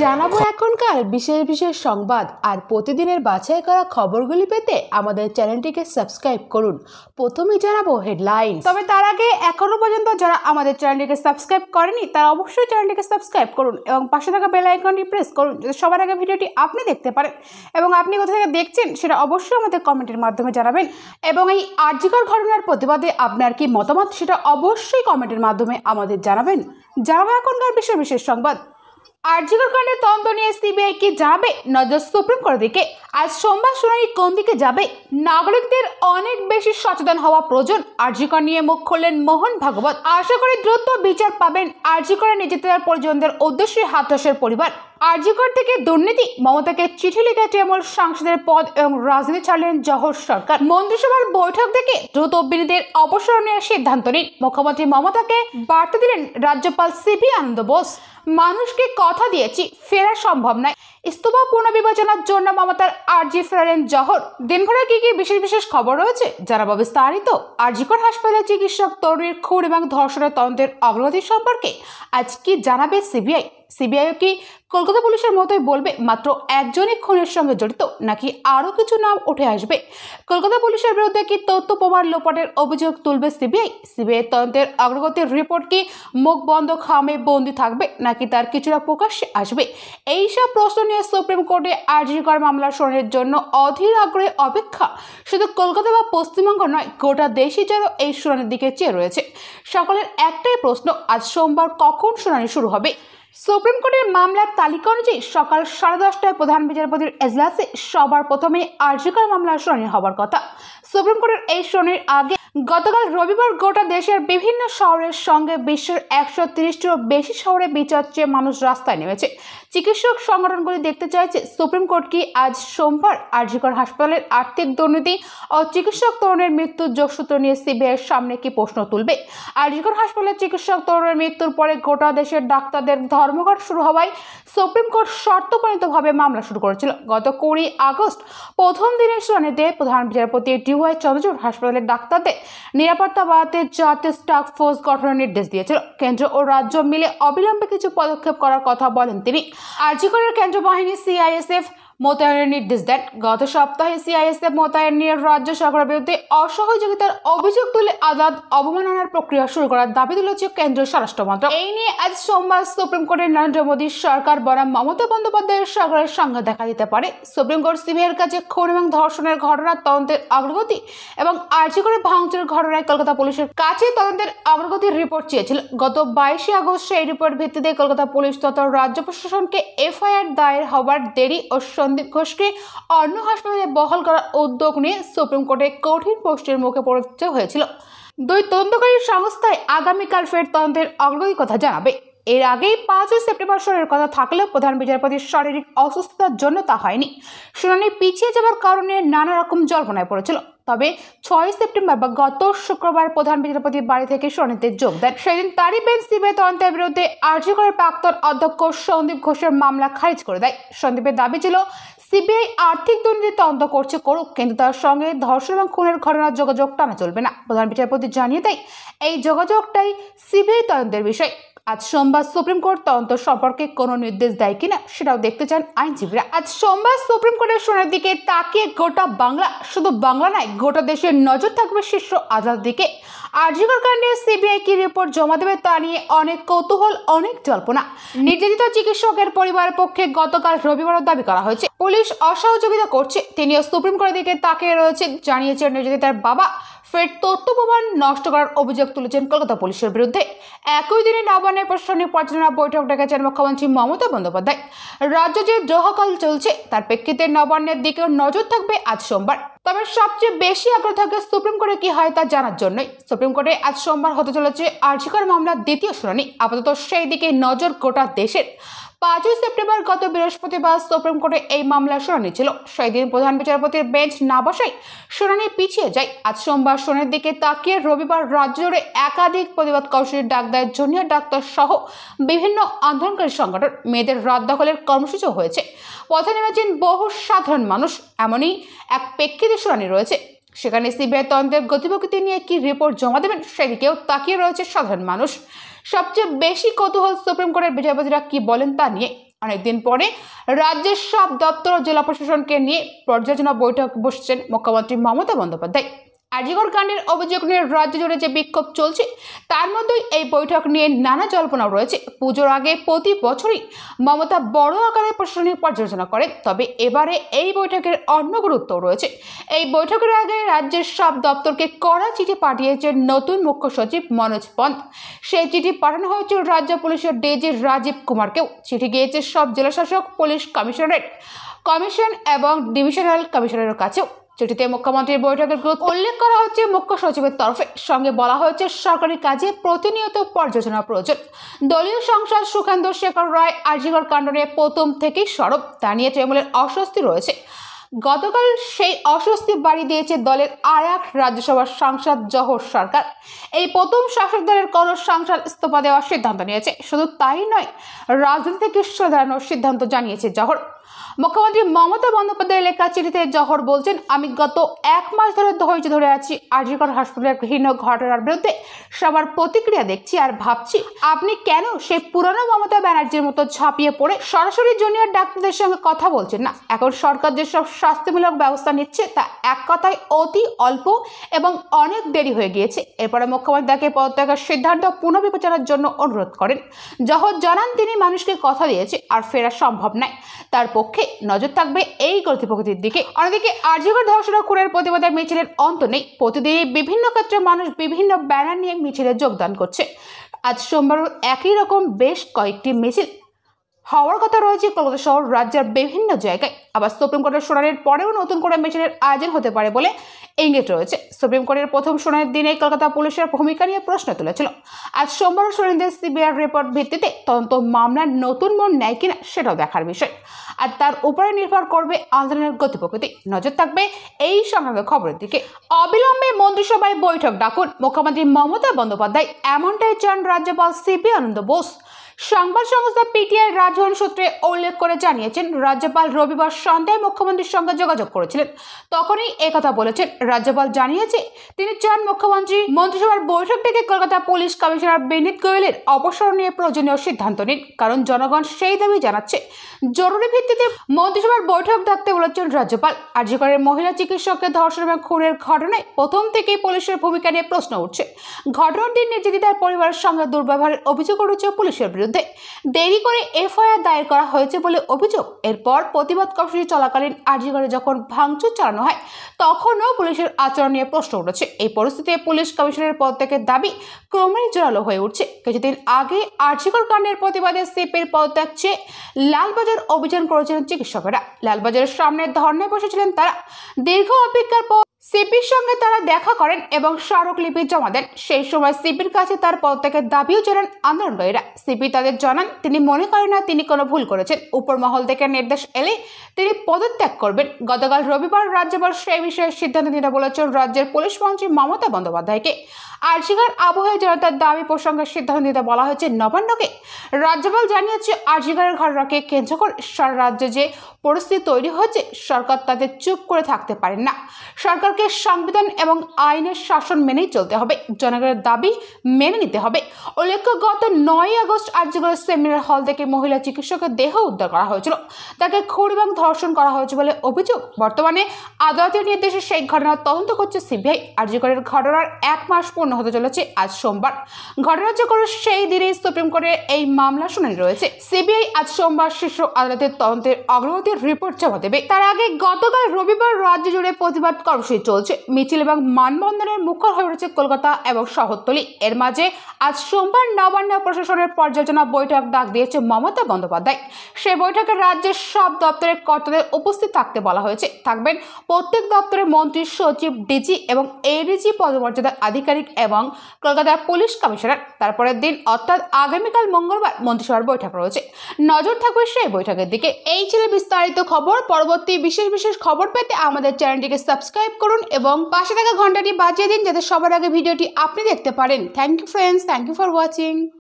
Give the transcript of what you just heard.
জানাবো এখনকার বিশেষ বিশেষ সংবাদ আর প্রতিদিনের বাছাই করা খবরগুলি পেতে আমাদের চ্যানেলটিকে সাবস্ক্রাইব করুন। প্রথমেই জানাবো হেডলাইন। তবে তার আগে এখনো পর্যন্ত যারা আমাদের চ্যানেলটিকে সাবস্ক্রাইব করেনি তারা অবশ্যই চ্যানেলটিকে সাবস্ক্রাইব করুন এবং পাশে থাকা বেল আইকনটি প্রেস করুন যাতে সবার আগে ভিডিওটি আপনি দেখতে পারেন এবং আপনি কোথা থেকে দেখছেন সেটা অবশ্যই আমাদের কমেন্টের মাধ্যমে জানাবেন এবং এই আরজিকর ঘটনার প্রতিবাদে আপনার কি মতামত সেটা অবশ্যই কমেন্টের মাধ্যমে আমাদের জানাবেন। জানাবো এখনকার বিশেষ বিশেষ সংবাদ। আরজিকর কাণ্ডের তদন্ত নিয়ে সিবিআই কি যাবে নজর সুপ্রিম কোর্টের দিকে। আজ সোমবার শুনানি কোন দিকে যাবে? নাগরিকদের অনেক বেশি সচেতন হওয়া প্রয়োজন। আরজিকর নিয়ে মুখ খুললেন মোহন ভাগবত। আশা করি দ্রুত বিচার পাবেন আরজিকরের নির্যাতিতার পরিজনদের উদ্দেশ্যে হাতরাসের পরিবার। আরজিকর থেকে দুর্নীতি, মমতাকে চিঠি লিখে তৃণমূল সাংসদের পদ এবং রাজনীতি ছাড়লেন জহর সরকার। মন্ত্রিসভার বৈঠক থেকে দ্রুত বিরোধীদের অপসারণের সিদ্ধান্ত নিন। মুখ্যমন্ত্রী মমতাকে বার্তা দিলেন রাজ্যপাল সিপি আনন্দ বোস। মানুষকে কথা দিয়েছি, ফেরা সম্ভব নয়। ইস্তফা পুনর্বিবেচনার জন্য মমতার আর্জি ফেরালেন জহর। দিনভরে কি কি বিশেষ বিশেষ খবর রয়েছে জানাবো বিস্তারিত। আরজিকর হাসপাতালে চিকিৎসক তরুণীর খুন এবং ধর্ষণের তদন্তের অগ্রগতি সম্পর্কে আজ কি জানাবে সিবিআই? সিবিআই কি কলকাতা পুলিশের মতোই বলবে মাত্র একজনই খুনের সঙ্গে জড়িত, নাকি আরও কিছু নাম উঠে আসবে? কলকাতা পুলিশের বিরুদ্ধে কি তথ্য প্রমাণ লোপাটের অভিযোগ তুলবে সিবিআই? সিবিআই তদন্তের অগ্রগতির রিপোর্ট কি মুখ বন্ধ খামে বন্দি থাকবে, নাকি তার কিছুটা প্রকাশ্যে আসবে? এইসব প্রশ্ন নিয়ে সুপ্রিম কোর্টে আরজিকর মামলার শুনানির জন্য অধীর আগ্রহে অপেক্ষা শুধু কলকাতা বা পশ্চিমবঙ্গ নয়, গোটা দেশই যেন এই শুনানির দিকে চেয়ে রয়েছে। সকলের একটাই প্রশ্ন, আজ সোমবার কখন শুনানি শুরু হবে? সুপ্রিম কোর্টের মামলার তালিকা অনুযায়ী সকাল 10:30টায় প্রধান বিচারপতির এজলাসে সবার প্রথমে আরজিকর মামলার শুনানি হবার কথা। সুপ্রিম কোর্টের এই শুনানির আগে গতকাল রবিবার গোটা দেশের বিভিন্ন শহরের সঙ্গে বিশ্বের 130টিরও বেশি শহরে বিচার চেয়ে মানুষ রাস্তায় নেমেছে। চিকিৎসক সংগঠনগুলি দেখতে চাইছে সুপ্রিম কোর্ট কি আজ সোমবার আরজিকর হাসপাতালের আর্থিক দুর্নীতি ও চিকিৎসক তরুণের মৃত্যুর যোগসূত্র নিয়ে সিবিআইয়ের সামনে কি প্রশ্ন তুলবে। আরজিকর হাসপাতালের চিকিৎসক তরুণের মৃত্যুর পরে গোটা দেশের ডাক্তারদের ধর্মঘট শুরু হওয়ায় সুপ্রিম কোর্ট শর্তপরিণতভাবে মামলা শুরু করেছিল। গত 20 আগস্ট প্রথম দিনের শুনানিতে প্রধান বিচারপতি ডিওয়াই চন্দ্রচূড় হাসপাতালের ডাক্তারদের নিরাপত্তা বাড়াতে জাতীয় টাস্ক ফোর্স গঠনের নির্দেশ দিয়েছিল। কেন্দ্র ও রাজ্য মিলে অবিলম্বে কিছু পদক্ষেপ করার কথা বলেন তিনি। আরজিকরের কেন্দ্র বাহিনী সিআইএসএফ মোতায়েনের নির্দেশ দেন। গত সপ্তাহে সিআইএসএফ মোতায়েন নিয়ে রাজ্য সরকারের বিরুদ্ধে অসহযোগিতার অভিযোগ তুলে আদালত অবমাননার প্রক্রিয়া শুরু করার দাবি তুলেছে কেন্দ্রীয় স্বরাষ্ট্র মন্ত্রক। এই নিয়ে আজ সোমবার সুপ্রিম কোর্টের নরেন্দ্র মোদীর সরকার বনাম মমতা বন্দ্যোপাধ্যায়ের সরকারের সঙ্গে দেখা দিতে পারে। সুপ্রিম কোর্ট সিবিআইয়ের কাছে খুন এবং ধর্ষণের ঘটনার তদন্তের অগ্রগতি এবং আরজিকরের ভাঙচুরের ঘটনায় কলকাতা পুলিশের কাছে তদন্তের অগ্রগতির রিপোর্ট চেয়েছিল। গত 22 আগস্ট সেই রিপোর্ট ভিত্তিতে কলকাতা পুলিশ তথা রাজ্য প্রশাসনকে এফআইআর দায়ের হবার দেরি ও সন্দীপ ঘোষকে অন্য হাসপাতালে বহাল করার উদ্যোগ নিয়ে সুপ্রিম কোর্টে কঠিন প্রশ্নের মুখে পড়তে হয়েছিল। দুই তদন্তকারী সংস্থায় আগামীকাল ফের তদন্তের অগ্রগতির কথা জানাবে। এর আগেই 5 সেপ্টেম্বর শুনানির কথা থাকলেও প্রধান বিচারপতির শারীরিক অসুস্থতার জন্য তা হয়নি। শুনানি পিছিয়ে যাওয়ার কারণে নানা রকম জল্পনায় পড়েছিল। তবে 6 সেপ্টেম্বর বা গত শুক্রবার প্রধান বিচারপতির বাড়ি থেকে শুনানিতে যোগ দেন। সেদিন তারই বেঞ্চ সিবিআই তদন্তের বিরুদ্ধে আরজিকরের প্রাক্তন অধ্যক্ষ সন্দীপ ঘোষের মামলা খারিজ করে দেয়। সন্দীপের দাবি ছিল সিবিআই আর্থিক দুর্নীতি তদন্ত করছে করুক, কিন্তু তার সঙ্গে ধর্ষণ এবং খুনের ঘটনার যোগাযোগ টানা চলবে না। প্রধান বিচারপতি জানিয়ে দেয় এই যোগাযোগটাই সিবিআই তদন্তের বিষয়। আজ সোমবার সুপ্রিম কোর্ট তদন্ত সম্পর্কে কোনো নির্দেশ দেয় কিনা সেটাও দেখতে চান আইনজীবীরা। আজ সোমবার সুপ্রিম কোর্টের শুনানির দিকে তাকিয়ে গোটা বাংলা, শুধু বাংলা নয় গোটা দেশের নজর থাকবে শীর্ষ আদালতের দিকে। আরজিকর কাণ্ডে সিবিআই কি রিপোর্ট জমা দেবে তা নিয়ে অনেক কৌতূহল, অনেক জল্পনা। নির্যাতিত চিকিৎসকের পরিবারের পক্ষে গতকাল রবিবারও দাবি করা হয়েছে পুলিশ অসহযোগিতা করছে। তিনিও সুপ্রিম কোর্টের দিকে তাকিয়ে রয়েছেন। জানিয়েছেন নির্যাতিতার বাবা ফের তথ্য প্রমাণ নষ্ট করার অভিযোগ তুলেছেন কলকাতা পুলিশের বিরুদ্ধে। একই দিনে নবান্নের প্রশাসনিক পর্যালোচনা বৈঠক ডেকেছেন মুখ্যমন্ত্রী মমতা বন্দ্যোপাধ্যায়। রাজ্য যে দ্রোহকাল চলছে তার প্রেক্ষিতে নবান্নের দিকেও নজর থাকবে আজ সোমবার। তবে সবচেয়ে বেশি আগ্রহ থাকবে সুপ্রিম কোর্টে কি হয় তা জানার জন্যই। সুপ্রিম কোর্টে আজ সোমবার হতে চলেছে আরজিকর মামলার দ্বিতীয় শুনানি। আপাতত সেই দিকে নজর গোটা দেশের। 5 সেপ্টেম্বর গত বৃহস্পতিবার সুপ্রিম কোর্টে এই মামলার শুনানি ছিল। সেই দিন প্রধান বিচারপতির বেঞ্চ না বসায় শুনানি পিছিয়ে যায়। আজ সোমবার শুনানির দিকে তাকিয়ে রবিবার রাজ্য জুড়ে একাধিক প্রতিবাদ কর্মসূচির ডাক দেয় জুনিয়র ডাক্তার সহ বিভিন্ন আন্দোলনকারী সংগঠন। মেয়েদের রাত দখলের কর্মসূচিও হয়েছে। পথে নেমেছেন বহু সাধারণ মানুষ। এমনই এক প্রেক্ষিতে শুনানি রয়েছে। সেখানে সিবিআই তদন্তের গতিপ্রকৃতি নিয়ে কি রিপোর্ট জমা দেবেন সেদিকেও তাকিয়ে রয়েছে সাধারণ মানুষ। সবচেয়ে বেশি কৌতূহল সুপ্রিম কোর্টের বিচারপতিরা কি বলেন তা নিয়ে। অনেকদিন পরে রাজ্যের সব দপ্তর ও জেলা প্রশাসনকে নিয়ে পর্যালোচনা বৈঠক বসছেন মুখ্যমন্ত্রী মমতা বন্দ্যোপাধ্যায়। আরজিকর কাণ্ডের অভিযোগ নিয়ে রাজ্য জুড়ে যে বিক্ষোভ চলছে তার মধ্যেই এই বৈঠক নিয়ে নানা জল্পনা রয়েছে। পুজোর আগে প্রতি বছরই মমতা বড় আকারে প্রশাসনিক পর্যালোচনা করে, তবে এবারে এই বৈঠকের অন্য গুরুত্ব রয়েছে। এই বৈঠকের আগে রাজ্যের সব দপ্তরকে কড়া চিঠি পাঠিয়েছেন নতুন মুখ্য সচিব মনোজ পন্ত। সেই চিঠি পাঠানো হয়েছে রাজ্য পুলিশের ডিজি রাজীব কুমারকেও। চিঠি গিয়েছে সব জেলাশাসক, পুলিশ কমিশনারেট, কমিশন এবং ডিভিশনাল কমিশনারের কাছেও। চিঠিতে মুখ্যমন্ত্রীর বৈঠকের গুরুত্ব উল্লেখ করা হচ্ছে মুখ্য সচিবের তরফে। সঙ্গে বলা হয়েছে সরকারি কাজে প্রতিনিয়ত পর্যালোচনা প্রয়োজন। দলীয় সাংসদ সুখেন্দু শেখর রায় আরজিকর কাণ্ড নিয়ে প্রথম থেকেই সরব, তা নিয়ে তৃণমূলের অস্বস্তি রয়েছে। গতকাল সেই অস্বস্তি বাড়ি দিয়েছে দলের আর এক রাজ্যসভার সাংসদ জহর সরকার। এই প্রথম শাসক দলের কোনো সাংসদ ইস্তফা দেওয়ার সিদ্ধান্ত নিয়েছে। শুধু তাই নয়, রাজনীতি থেকে সরে দাঁড়ানোর সিদ্ধান্ত জানিয়েছে জহর। মুখ্যমন্ত্রী মমতা বন্দ্যোপাধ্যায়ের লেখা চিঠিতে জহর বলছেন, আমি গত 1 মাস ধরে ধৈর্য ধরে আছি। আরজিকর হাসপাতালের ঘৃণ্য ঘটনার বিরুদ্ধে সবার প্রতিক্রিয়া দেখছি আর ভাবছি আপনি কেন সেই পুরনো মমতা ব্যানার্জির মতো ঝাঁপিয়ে পড়ে সরাসরি জুনিয়র ডাক্তারদের সঙ্গে কথা বলছেন না। এখন সরকার যেসব শাস্তিমূলক ব্যবস্থা নিচ্ছে তা এক কথায় অতি অল্প এবং অনেক দেরি হয়ে গিয়েছে। এরপরে মুখ্যমন্ত্রী তাকে পদত্যাগের সিদ্ধান্ত পুনর্বিবেচনার জন্য অনুরোধ করেন। জহর জানান তিনি মানুষকে কথা দিয়েছে আর ফেরা সম্ভব নয়, তার পক্ষে নজর থাকবে এই গতি প্রকৃতির দিকে। অন্যদিকে আরজিকর ধর্ষণ ও খুনের প্রতিবাদে মিছিলের অন্ত নেই। প্রতিদিনই বিভিন্ন ক্ষেত্রে মানুষ বিভিন্ন ব্যানার নিয়ে মিছিলে যোগদান করছে। আজ সোমবার একই রকম বেশ কয়েকটি মিছিল হওয়ার কথা রয়েছে কলকাতা শহর রাজ্যের বিভিন্ন জায়গায়। আবার সুপ্রিম কোর্টের শুনানির পরেও নতুন করে মিছিলের আয়োজন হতে পারে বলে ইঙ্গিত রয়েছে। সুপ্রিম কোর্টের প্রথম শুনানির দিনে কলকাতা পুলিশের ভূমিকা নিয়ে প্রশ্ন তুলেছিল। আজ সোমবার শুনানিতে সিবিআই রিপোর্ট ভিত্তিতে তদন্ত মামলার নতুন মোড় নেয় কিনা সেটাও দেখার বিষয়, আর তার উপরে নির্ভর করবে আন্দোলনের গতি প্রকৃতি। নজর থাকবে এই সংক্রান্ত খবরের দিকে। অবিলম্বে মন্ত্রিসভায় বৈঠক ডাকুন মুখ্যমন্ত্রী মমতা বন্দ্যোপাধ্যায়, এমনটাই চান রাজ্যপাল সিপি আনন্দ বোস। সংবাদ সংস্থা পিটিআই রাজভবন সূত্রে উল্লেখ করে জানিয়েছেন, রাজ্যপাল রবিবার সন্ধ্যায় মুখ্যমন্ত্রীর সঙ্গে যোগাযোগ করেছিলেন। তখনই একথা বলেছেন। রাজ্যপাল জানিয়েছে তিনি চান মুখ্যমন্ত্রী মন্ত্রিসভার বৈঠক থেকে কলকাতা পুলিশ কমিশনার বিনীত গোয়েলের অপসারণ নিয়ে প্রয়োজনীয় সিদ্ধান্ত নিন, কারণ জনগণ সেই দাবি জানাচ্ছে। জরুরি ভিত্তিতে মন্ত্রিসভার বৈঠক ডাকতে বলেছেন রাজ্যপাল। আরজিকরের মহিলা চিকিৎসককে ধর্ষণ এবং খুনের ঘটনায় প্রথম থেকেই পুলিশের ভূমিকা নিয়ে প্রশ্ন উঠছে। ঘটনার দিন নির্যাতিতার পরিবারের সঙ্গে দুর্ব্যবহারের অভিযোগ উঠেছে পুলিশের বিরুদ্ধে। দেরি করে এফআইআর দায়ের করা হয়েছে বলে অভিযোগ। এরপর প্রতিবাদ কর্মসূচি চলাকালীন আরজিকরে যখন ভাঙচুর চালানো হয় তখনও পুলিশের আচরণ নিয়ে প্রশ্ন উঠেছে। এই পরিস্থিতিতে পুলিশ কমিশনারের পদত্যাগের দাবি ক্রমেই জোরালো হয়ে উঠছে। কিছুদিন আগে আরজিকর কাণ্ডের প্রতিবাদে সিপির পদত্যাগ চেয়ে লালবাজার অভিযান করেছিলেন চিকিৎসকেরা। লালবাজারের সামনে ধর্নায় বসেছিলেন তারা। দীর্ঘ অপেক্ষার পর সিপির সঙ্গে তারা দেখা করেন এবং স্মারকলিপি জমা দেন। সেই সময় সিপির কাছে তার পদত্যাগের দাবিও জানান আন্দোলনকারীরা। সিপি তাদের জানান তিনি মনে করেন না তিনি কোনো ভুল করেছেন। উপর মহল থেকে নির্দেশ এলে তিনি পদত্যাগ করবেন। গতকাল রবিবার রাজ্যপাল সেই বিষয়ে সিদ্ধান্ত নিতে বলেছেন রাজ্যের পুলিশ মন্ত্রী মমতা বন্দ্যোপাধ্যায়কে। আরজিকর আবহে জনতার দাবি প্রসঙ্গে সিদ্ধান্ত নিতে বলা হয়েছে নবান্নকে। রাজ্যপাল জানিয়েছে, আরজিকরের ঘটনাকে কেন্দ্র করে সারা রাজ্যে যে পরিস্থিতি তৈরি হয়েছে সরকার তাতে চুপ করে থাকতে পারেন না। সরকারকে সংবিধান এবং আইনের শাসন মেনেই চলতে হবে, জনগণের দাবি মেনে নিতে হবে। উল্লেখ্য, গত 9 আগস্ট আরজিকরের সেমিনার হল থেকে মহিলা চিকিৎসকের দেহ উদ্ধার করা হয়েছিল। তাকে খুন এবং ধর্ষণ করা হয়েছে বলে অভিযোগ। বর্তমানে আদালতের নির্দেশে সেই ঘটনার তদন্ত করছে সিবিআই। আরজিকরের ঘটনার 1 মাস পূর্ণ হতে চলেছে আজ সোমবার। ঘটনাচক্রের সেই দিনেই সুপ্রিম কোর্টের এই মামলা শুনানি রয়েছে। সিবিআই আজ সোমবার শীর্ষ আদালতের তদন্তের অগ্রগতির রিপোর্ট জমা দেবে। তার আগে গতকাল রবিবার রাজ্য জুড়ে প্রতিবাদ কর্মসূচি চলছে। মিছিল এবং মানববন্ধনের মুখর হয়ে উঠেছে কলকাতা এবং শহরতলি। এর মাঝে আজ সোমবার নবান্ন প্রশাসনের পর্যালোচনা বৈঠক ডাক দিয়েছে মমতা বন্দ্যোপাধ্যায়। সেই বৈঠকে রাজ্যের সব দপ্তরের কর্তাদের উপস্থিত থাকতে বলা হয়েছে। থাকবেন প্রত্যেক দপ্তরের মন্ত্রী, সচিব, ডিজি এবং এডিজি পদমর্যাদার আধিকারিক এবং কলকাতার পুলিশ কমিশনার। তারপরের দিন অর্থাৎ আগামীকাল মঙ্গলবার মন্ত্রিসভার বৈঠক রয়েছে। নজর থাকবে সেই বৈঠকের দিকে। এই ছিল বিস্তারিত খবর। পরবর্তী বিশেষ খবর পেতে আমাদের চ্যানেলটিকে সাবস্ক্রাইব করুন এবং পাশে থাকা ঘন্টাটি বাজিয়ে দিন যাতে সবার আগে ভিডিওটি আপনি দেখতে পারেন। Thank you friends, thank you for watching.